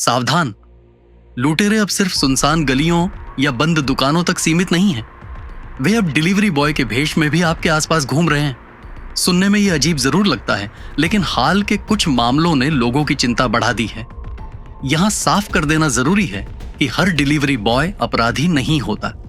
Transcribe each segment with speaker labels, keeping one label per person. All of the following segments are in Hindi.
Speaker 1: सावधान, लुटेरे अब सिर्फ सुनसान गलियों या बंद दुकानों तक सीमित नहीं हैं। वे अब डिलीवरी बॉय के भेष में भी आपके आसपास घूम रहे हैं। सुनने में यह अजीब जरूर लगता है, लेकिन हाल के कुछ मामलों ने लोगों की चिंता बढ़ा दी है। यहां साफ कर देना जरूरी है कि हर डिलीवरी बॉय अपराधी नहीं होता।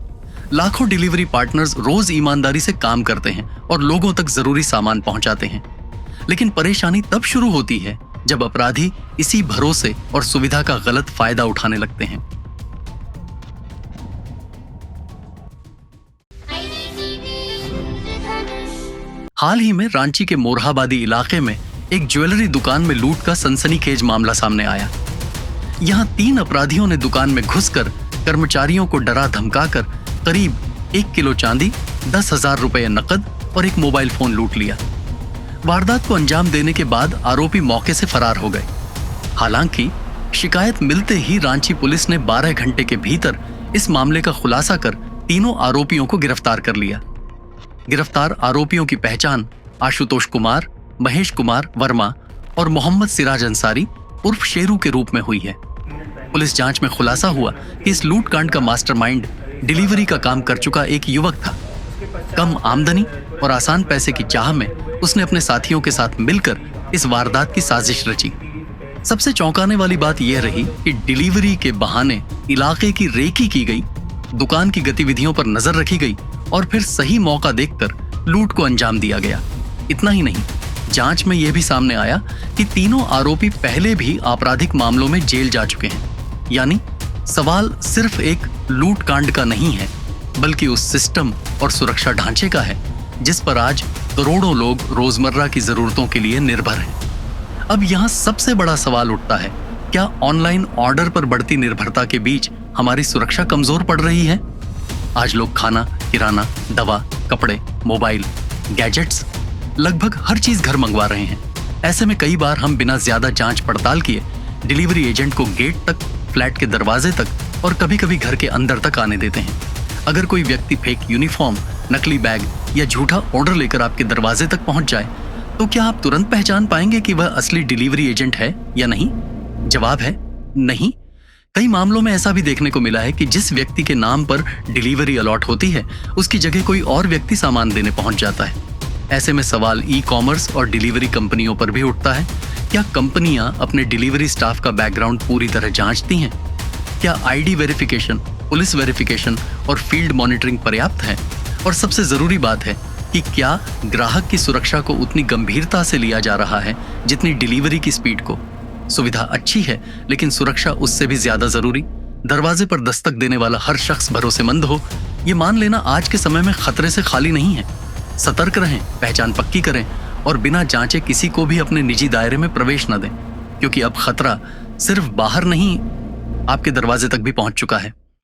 Speaker 1: लाखों डिलीवरी पार्टनर्स रोज ईमानदारी से काम करते हैं और लोगों तक जरूरी सामान पहुंचाते हैं। लेकिन परेशानी तब शुरू होती है जब अपराधी इसी भरोसे और सुविधा का गलत फायदा उठाने लगते हैं। हाल ही में रांची के मोरहाबादी इलाके में एक ज्वेलरी दुकान में लूट का सनसनीखेज मामला सामने आया। यहां 3 अपराधियों ने दुकान में घुसकर कर्मचारियों को डरा धमकाकर करीब 1 किलो चांदी, 10,000 रुपए नकद और एक मोबाइल फोन लूट लिया। वारदात को अंजाम देने के बाद आरोपी मौके से फरार हो गए। हालांकि शिकायत मिलते ही रांची पुलिस ने 12 घंटे के भीतर इस मामले का खुलासा कर तीनों आरोपियों को गिरफ्तार कर लिया। गिरफ्तार आरोपियों की पहचान आशुतोष कुमार, महेश कुमार वर्मा और मोहम्मद सिराज अंसारी उर्फ शेरू के रूप में हुई है। पुलिस जांच में खुलासा हुआ कि इस लूटकांड का मास्टरमाइंड डिलीवरी का काम कर चुका एक युवक था। कम आमदनी और आसान पैसे की चाह में उसने अपने साथियों के साथ मिलकर इस वारदात की साजिश रची। सबसे चौंकाने वाली बात यह रही कि डिलीवरी के बहाने इलाके की रेकी की गई, दुकान की गतिविधियों पर नजर रखी गई और फिर सही मौका देखकर लूट को अंजाम दिया गया। इतना ही नहीं, जांच में यह भी सामने आया कि तीनों आरोपी पहले भी आपराधिक मामलों में जेल जा चुके हैं। यानी सवाल सिर्फ एक लूट कांड का नहीं है, बल्कि उस सिस्टम और सुरक्षा ढांचे का है जिस पर आज करोड़ों लोग रोजमर्रा की जरूरतों के लिए निर्भर हैं। अब यहाँ सबसे बड़ा सवाल उठता है, क्या ऑनलाइन ऑर्डर पर बढ़ती निर्भरता के बीच हमारी सुरक्षा कमजोर पड़ रही है? आज लोग खाना, किराना, दवा, कपड़े, मोबाइल, गैजेट्स, लगभग हर चीज घर मंगवा रहे हैं। ऐसे में कई बार हम बिना ज्यादा जांच पड़ताल किए डिलीवरी एजेंट को गेट तक, फ्लैट के दरवाजे तक और कभी-कभी घर के अंदर तक आने देते हैं। अगर कोई व्यक्ति फेक यूनिफॉर्म, नकली बैग या झूठा ऑर्डर लेकर आपके दरवाजे तक पहुंच जाए, तो क्या आप तुरंत पहचान पाएंगे कि वह असली डिलीवरी एजेंट है या नहीं? जवाब है नहीं। कई मामलों में ऐसा भी देखने को मिला है कि जिस व्यक्ति के नाम पर डिलीवरी अलॉट होती है, उसकी जगह कोई और व्यक्ति सामान देने पहुंच जाता है। ऐसे में सवाल ई-कॉमर्स और डिलीवरी कंपनियों पर भी उठता है। क्या कंपनियां अपने डिलीवरी स्टाफ का बैकग्राउंड पूरी तरह जांचती हैं? क्या आईडी वेरिफिकेशन, पुलिस वेरिफिकेशन और फील्ड मॉनिटरिंग पर्याप्त है? और सबसे जरूरी बात है कि क्या ग्राहक की सुरक्षा को उतनी गंभीरता से लिया जा रहा है जितनी डिलीवरी की स्पीड को? सुविधा अच्छी है, लेकिन सुरक्षा उससे भी ज्यादा जरूरी। दरवाजे पर दस्तक देने वाला हर शख्स भरोसेमंद हो, ये मान लेना आज के समय में खतरे से खाली नहीं है। सतर्क रहें, पहचान पक्की करें और बिना जांचे किसी को भी अपने निजी दायरे में प्रवेश न दें, क्योंकि अब खतरा सिर्फ बाहर नहीं, आपके दरवाजे तक भी पहुंच चुका है।